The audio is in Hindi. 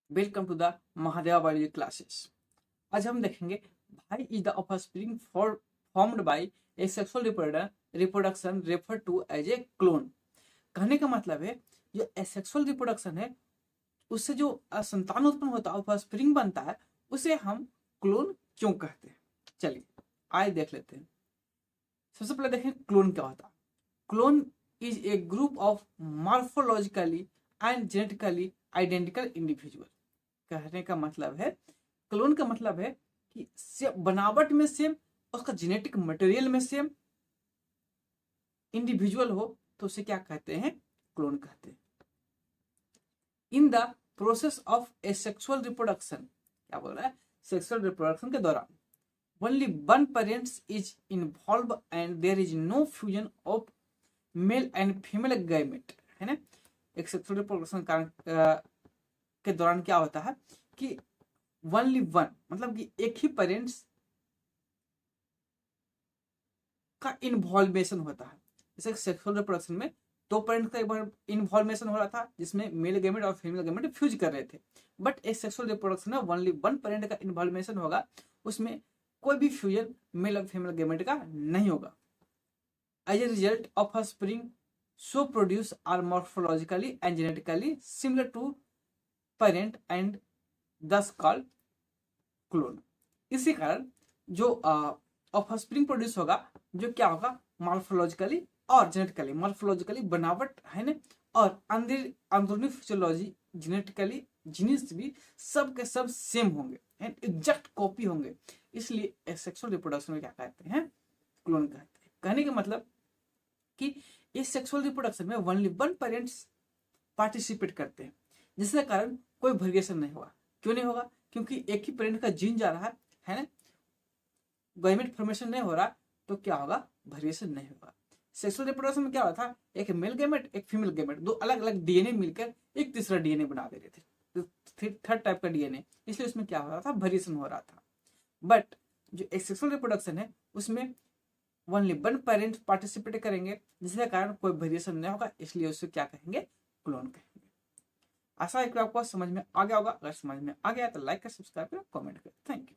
Welcome to the Mahadeva biology classes. आज हम देखेंगे भाई is the offspring formed by asexual reproduction refer to as a clone. कहने का मतलब है जो एसेक्सुअल रिप्रोडक्शन है उससे जो संतान उत्पन्न होता है ऑफस्प्रिंग बनता है उसे हम क्लोन क्यों कहते हैं। चलिए आइए देख लेते हैं। सबसे पहले देखें क्लोन क्या होता है। Clone is a group of morphologically and genetically identical individual. कहने का मतलब है क्लोन का मतलब है कि बनावट में सेम, उसका जेनेटिक मटेरियल में सेम इंडिविजुअल हो तो उसे क्या कहते हैं, क्लोन कहते हैं। In the process of asexual reproduction, क्या बोल रहा है, सेक्सुअल रिप्रोडक्शन के दौरान only one parents is involve and there is no fusion of male and female gamete, है ना। एक सेक्सुअल रिप्रोडक्शन के दौरान क्या होता है कि ओनली वन मतलब कि एक ही पेरेंट्स का इन्वॉल्वेशन होता है। जैसे सेक्सुअल रिप्रोडक्शन में दो पेरेंट्स का एक बार इन्वॉल्वेशन हो रहा था जिसमें मेल गैमेट और फीमेल गैमेट फ्यूज कर रहे थे, बट एक सेक्सुअल रिप्रोडक्शन में ओनली वन पेरेंट का इन्वॉल्वेशन होगा, उसमें कोई भी फ्यूजन मेल और फीमेल गैमेट का नहीं होगा। As a result of offspring so produce are morphologically and genetically similar to parent and thus called clone। इसी कारण जो ऑफस्प्रिंग प्रोड्यूस होगा जो क्या होगा मॉर्फोलॉजिकली और जेनेटिकली, मॉर्फोलॉजिकली बनावट है ना, और अंदरूनी फिजियोलॉजी जेनेटिकली जीन्स भी सब के सब सेम होंगे एंड एग्जैक्ट कॉपी होंगे, इसलिए एसेक्सुअल रिप्रोडक्शन में क्या कहते हैं, क्लोन कहते हैं। कहने का मतलब कि इस सेक्सुअल रिप्रोडक्शन में ओनली वन पेरेंट्स पार्टिसिपेट करते हैं, जिसके कारण कोई वेरिएशन नहीं होगा। क्यों नहीं होगा, क्योंकि एक ही पेरेंट का जीन जा रहा है ना, गैमेट फॉर्मेशन नहीं हो रहा तो क्या होगा, वेरिएशन नहीं होगा। सेक्सुअल रिप्रोडक्शन में क्या होता था, एक मेल गैमेट एक फीमेल गैमेट, दो अलग अलग डीएनए मिलकर एक तीसरा डीएनए बना दे रहे थे, तो थर्ड टाइप का डीएनए, इसलिए उसमें क्या हो रहा था, वेरिएशन हो रहा था। बट जो एक सेक्सुअल रिप्रोडक्शन है उसमें ओनली वन पेरेंट पार्टिसिपेट करेंगे, जिसके कारण कोई वेरिएशन नहीं होगा, इसलिए उसे क्या कहेंगे, क्लोन कहेंगे। आशा है कि आपको समझ में आ गया होगा। अगर समझ में आ गया तो लाइक कर, सब्सक्राइब कर, कमेंट कर। Thank you.